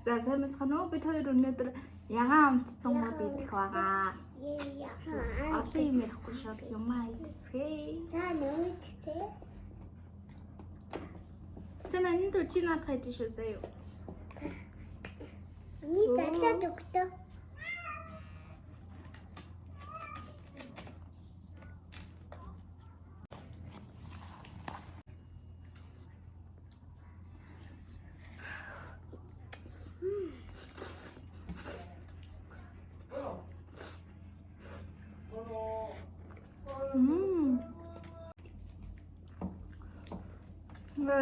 За сайн байцгаана уу? Бид хоёр өнөөдөр ягаан амттангууд идэх байгаа. Олон юм ярихгүй шууд юмаа идцгээе. За нөөдтэй. Чамайг дүү чи надад хайж шүү заяа. Ми залаад өгтөө.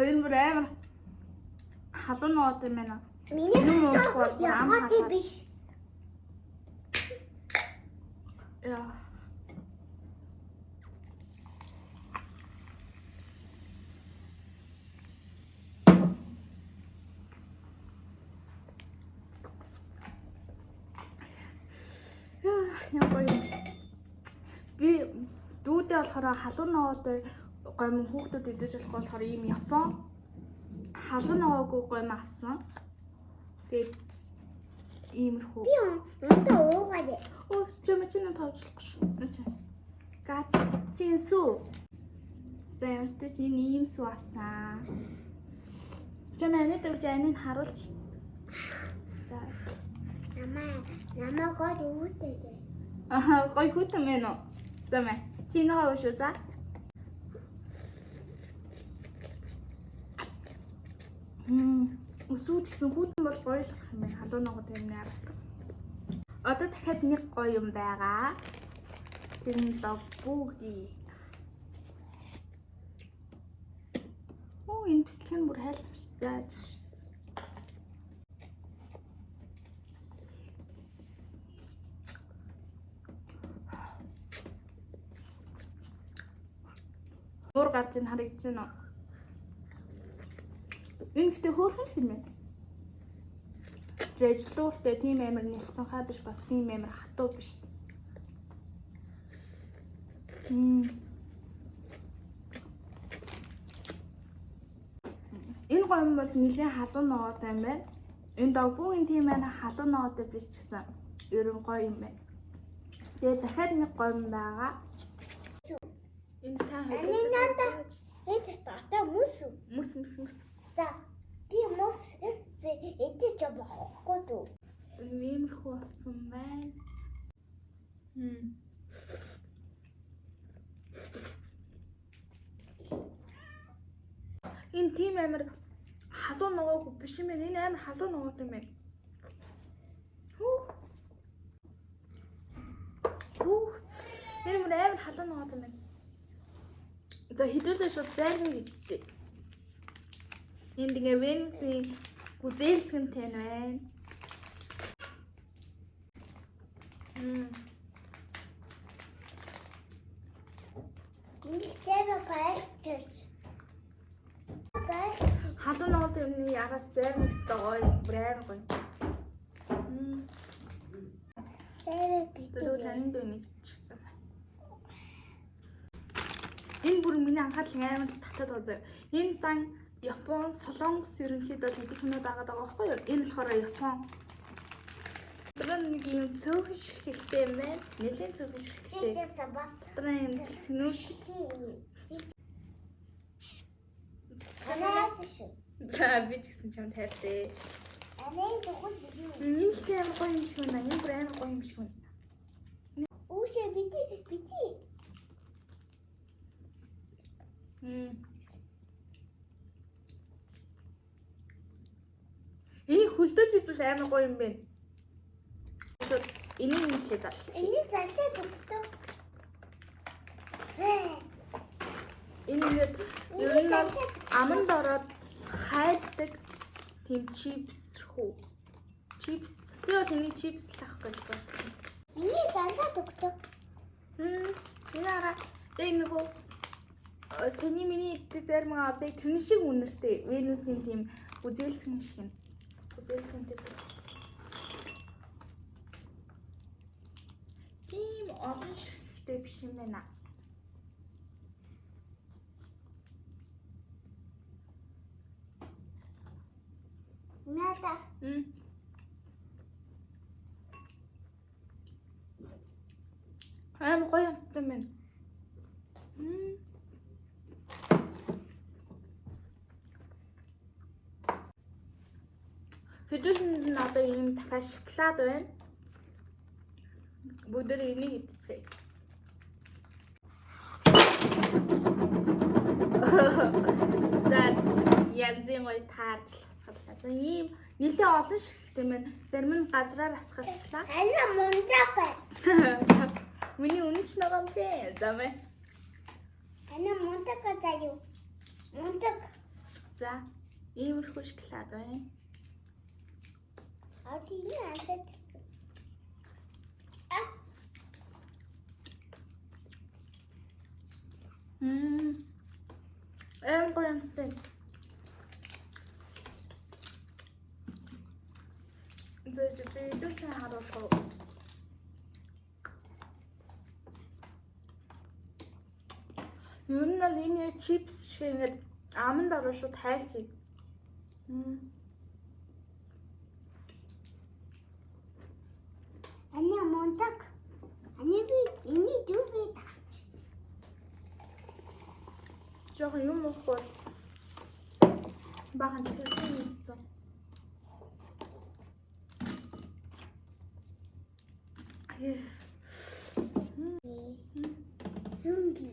Энэ бүр амар халуун ноод юм байна. Миний яхад биш. Яа. Би дүүдээ болохоор халуун ногоотой гомь хүүхдүүд идэж болох болохоор ийм Япон халуун ногоогүй гомь авсан. Тэгээд иймэрхүү. Би өнтөө уугаад. Оо чамчина тавчлахгүй шүү. Гац чинсүү. За ямартай чи ийм сүү авсан. Чамайг дөржэнийг харуулж. За. Намаа гоод уудаг. Аха, гой хүүтэн мэн үү? За мэ. Чи нөө шүү за. Усууч гэсэн хүүтэн бол гоёлох юм байна. Халуун ногоо тэрний араас. Одоо дахиад нэг гоё юм байгаа. Тэр нь догбууги. Оо энэ бэлтгэн бүр хайлтмш зааж. Уур гарч ин харагдаж байна уу? Энэ ихтэй хөөрхөн юм байна. Зэжлүүртэй тийм амар нэлсэн хадаж бас тийм амар хатуу биш. Энэ гомь бол нэлийн халуун ногоотой юм байна. Энэ догбуугийн тийм амар халуун ногоотой биш ч гэсэн ерөн гоё юм байна. Тэгээ дахиад нэг гомь байгаа. Энэ сайн надад эд тата мус. Мус. За би мус эдэж болохгүй дүү. Иймэрхүү болсон байна. Энэ тийм амар халуун ногоогүй биш юм байна. Энэ амар халуун ногоотой юм байна. Энэ бүр амар халуун ногоотой юм байна. За хэдүүлээ шууд зайрна гэдчихье. Энд ингээ Венусийн гүзээлцгэнтэй байна. Миний гайлч. Халуун ногоотой юмны араас зайрна гэсэн гоё, бүр амар гоё. Тэр тань дэмий чигсэн. Энэ бүр миний анхаарлыг амар татаад байгаа зав. Энэ дан Япон солонгос ерөнхийдөө идэх юмуд байгаа байхгүй юу? Энэ болохоор Япон. Тэр нэг юм цөөхөн ширхэгтэй юм байна. Нэлийн цөөхөн ширхэгтэй. Бас Трэн цэнүүш. За би ч гэсэн чам тайлбар. Анаа дохол бий. Энэ л тийм гоё юм шиг байна. Энэ бүр амар гоё юм шиг байна. Үушээ бити. Энийг хөлдөөж идвэл амар гоё юм байна. Энийг нэглээ зарлаа. Энийг залаад өгтөө. Энэ ер нь аманд ороод хайлтдаг тийм чипс хүү. Чипс. Би бол энийг чипс л авах гэж байна. Энийг залаад өгтөө. Энэ араа нөгөө сэний миний идэх зарим азыг тэрний шиг үнэртэй. Венусийн тийм үзээлцэн шиг нь. Үзээлцэнтэй. Тийм олон ширхэгтэй биш юм байна. Надаа. Хурдан байна. Хэдүүлэнд нь одоо ийм дахиад шоколад байна. Бүгдээр энийг идцгээе. За янзын гоё таарч асгалаа. За ийм нэлээ олон шигтэй байна. Зарим нь газраар асгалчлаа. Ана мундаг байна. Миний үнэнч нэг юм бэ? За мэ. Ана мундаг заяа. Мундаг. За иймэрхүү шоколад байна. А тийм аа. Гоё юм. Зөжигдөөс харуулах. Ер нь л энэ чипс шиг ингээд аманд ороо шууд хайлчих. Ана мундаг. Ана би энийг дүүгээ таач. Жохон юм уухгүй. Бахан чигээр ийцэн. Зунги.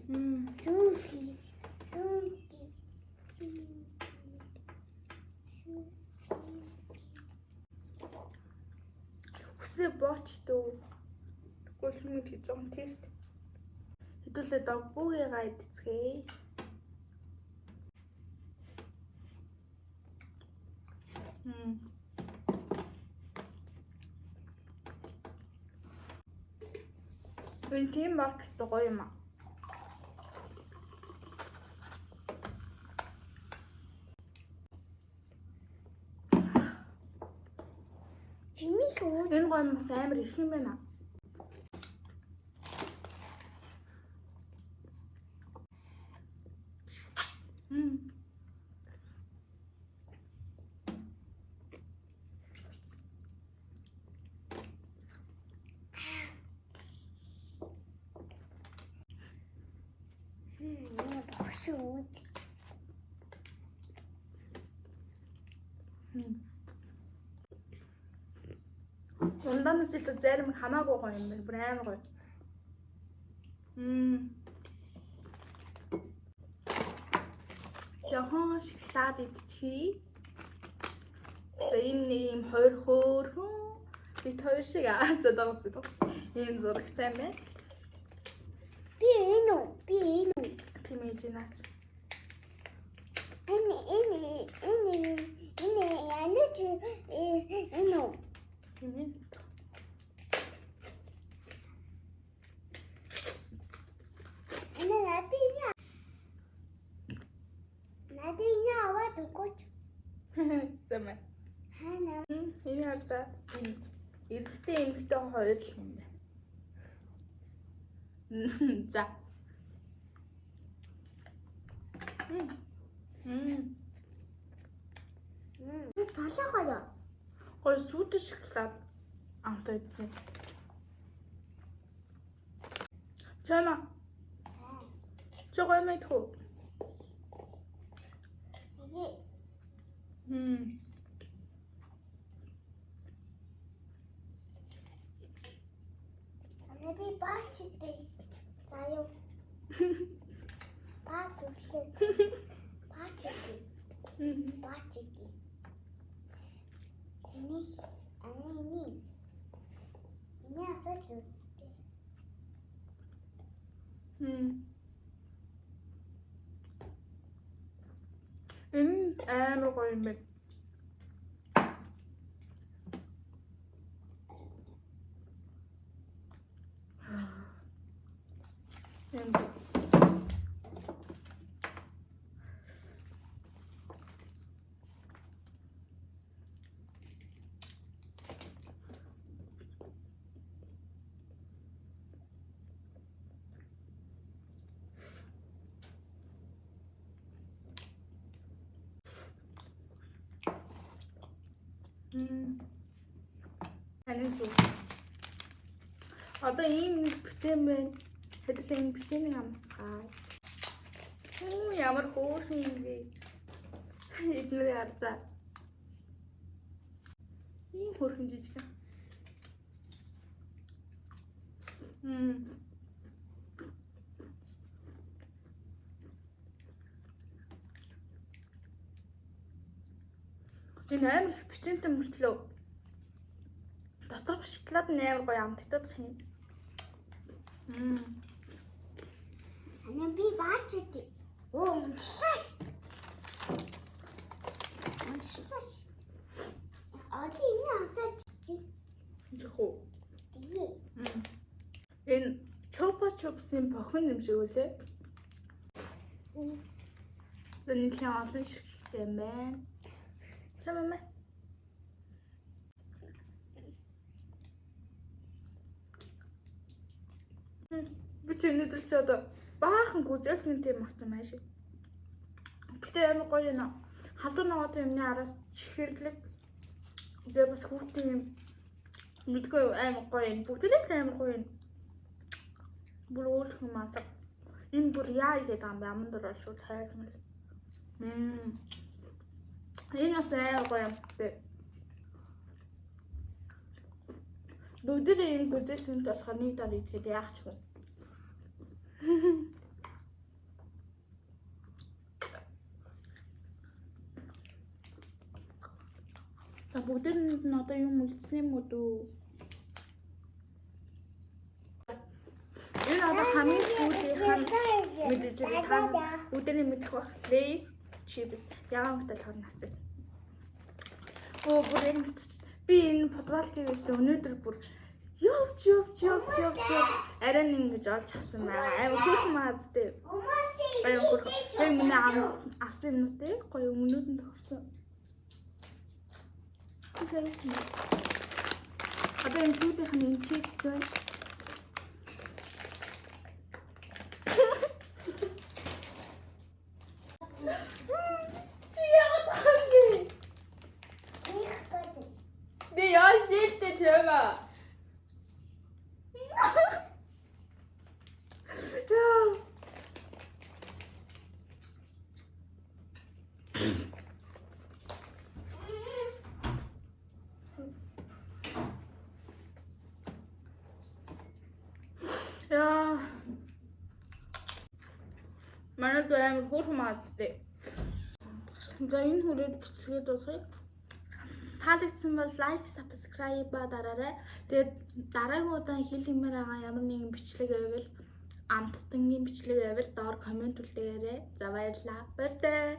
Хүсээ бооч дөө. Тэгвэл юм хийж байгаа юм тийм. Хэдүүлээ догбуугийн гайд цэцгээ. Энэ тийм маркс гоё юм аа. Жимиг үү? Энэ гоё бас амар их юм байна. Бохшууд. Ундаанаас илүү зарим хамаагүй гоё юм байна. Бүр амар гоё. Жохон шоколад идчихье. За энэ ийм хоёр хөөрхөн бид хоёр шиг ааж байгаас ийм зурагтай юм байна. Би энэ. Тийм ээж наач. Энэ янаж энэ. Тийм ээ. Энэ надиня аваад өгөөч. Зэмэ. Хана. Энэ хата эвдээ эмхтэй хоёр л юм байна. За. Толгоё. Гой сүйт шоколад амтай идсэн. Чама. Чогой мэйхүү. Ана би баачтай. Заяа. Баач өглөө. Баачтай. Ini asal lucu. Амар гоё юм байна. Алин сүү. Одоо ийм нэг бүтээн байна. Хэдүүлэн бичээний амсцгаа. Ямар хөөрхөн юм бэ? Эднэр ардаа. Ийм хөөрхөн жижиг. Энэ амар их бичэнтэй мөртлөө. Доторх шоколад нь амар гоё амтдах юм. Ана би баачд. Оо уншлааш. Уншлааш. Ади энэ асаач. Жохоо. Тий. Энэ чопа чопсын бохин юм шиг үлээ. Зэнийхэн олон ширхттэй юм байна. Самаа. Би ч өнөөдөр ч одоо баахан гүзэлсэн тийм авсан маш. Гэтэ амар гоё нэ. Халдвар наваад юмны араас чихэрлэг. Тэгээ бас хүүхдийн юм. Мэдгүй амар гоё юм. Бүгдээрээ л амар гоё юм. Бүр өөрхөн маасаа. Энэ бүр яа гэдэг юм бэ? Аманд орол шууд хайрсан л. Энэ бас амар гоё юм. Бүгдээрээ энэ гүзэлсэнд болохоор нэг дор идэхэд яах ч вэ? Та бүгдээр нь одоо юм үлдсэн юм уу дүү? Энэ одоо хамгийн сүүлийнх нь мэдээж байгаа. Бүгдээр мэдэх бах. Lays chips яагаад талхаар нацсан. Оо бүр юм битс. Би энэ подвалкийг өстө өнөөдөр бүр явж арай нэг ингэж олж авсан байгаа. Амар хөөрхөн маазтай. Гоё хөөрхөн. Яг миний авсан юмнуудыг гоё өмнөд нь тохирсон. Одоо энэ сүүлийнх нь энэ чипс байна. Чи яагаад хамгүй? Би яа шилтэй чамаа. Яа. Манай дүү амар хөөрхөн маадтай. За энэ хүрээд бичлэгээ дуусгая. Таалагдсан бол лайк, subscribe дараарай. Тэгээд дараагийн удаа хэлмээр байгаа ямар нэгэн бичлэг байвал амттангийн бичлэг байвал доор комент үлдээгээрэй. За баярлалаа. Баяртай.